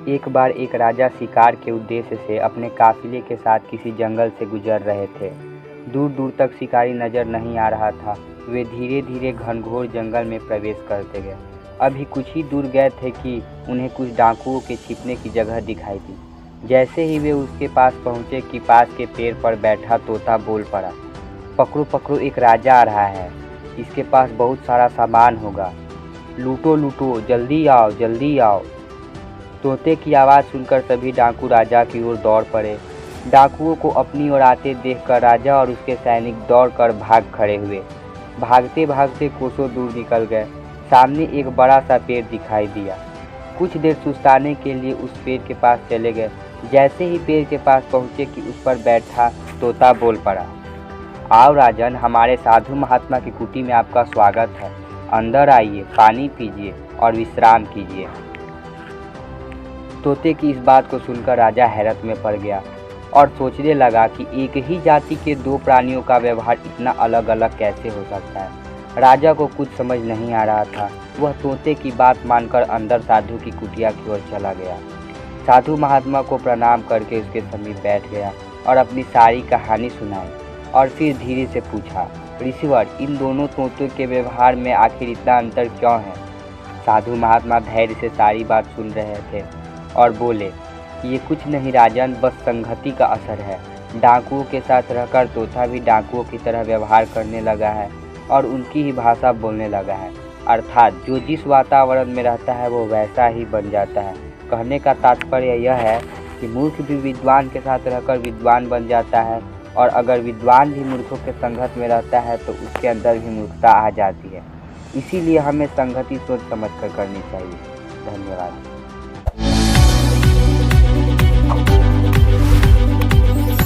एक बार एक राजा शिकार के उद्देश्य से अपने काफिले के साथ किसी जंगल से गुजर रहे थे। दूर दूर तक शिकारी नजर नहीं आ रहा था। वे धीरे धीरे घनघोर जंगल में प्रवेश करते गए। अभी कुछ ही दूर गए थे कि उन्हें कुछ डाकुओं के छिपने की जगह दिखाई दी। जैसे ही वे उसके पास पहुंचे कि पास के पेड़ पर बैठा तोता बोल पड़ा, पकड़ो पकड़ो, एक राजा आ रहा है। इसके पास बहुत सारा सामान होगा, लूटो लूटो, जल्दी आओ जल्दी आओ। तोते की आवाज़ सुनकर सभी डाकू राजा की ओर दौड़ पड़े। डाकुओं को अपनी ओर आते देखकर राजा और उसके सैनिक दौड़कर भाग खड़े हुए। भागते भागते कोसों दूर निकल गए। सामने एक बड़ा सा पेड़ दिखाई दिया। कुछ देर सुस्ताने के लिए उस पेड़ के पास चले गए। जैसे ही पेड़ के पास पहुँचे कि उस पर बैठा तोता बोल पड़ा, आओ राजन, हमारे साधु महात्मा की कुटी में आपका स्वागत है। अंदर आइए, पानी पीजिए और विश्राम कीजिए। तोते की इस बात को सुनकर राजा हैरत में पड़ गया और सोचने लगा कि एक ही जाति के दो प्राणियों का व्यवहार इतना अलग अलग कैसे हो सकता है। राजा को कुछ समझ नहीं आ रहा था। वह तोते की बात मानकर अंदर साधु की कुटिया की ओर चला गया। साधु महात्मा को प्रणाम करके उसके समीप बैठ गया और अपनी सारी कहानी सुनाई और फिर धीरे से पूछा, ऋषिवर, इन दोनों तोतों के व्यवहार में आखिर इतना अंतर क्यों है? साधु महात्मा धैर्य से सारी बात सुन रहे थे और बोले, ये कुछ नहीं राजन, बस संगति का असर है। डाकुओं के साथ रहकर तोता भी डाकुओं की तरह व्यवहार करने लगा है और उनकी ही भाषा बोलने लगा है। अर्थात जो जिस वातावरण में रहता है वो वैसा ही बन जाता है। कहने का तात्पर्य यह है कि मूर्ख भी विद्वान के साथ रहकर विद्वान बन जाता है और अगर विद्वान भी मूर्खों के संगत में रहता है तो उसके अंदर भी मूर्खता आ जाती है। इसीलिए हमें संगति सोच समझ कर करनी चाहिए। धन्यवाद।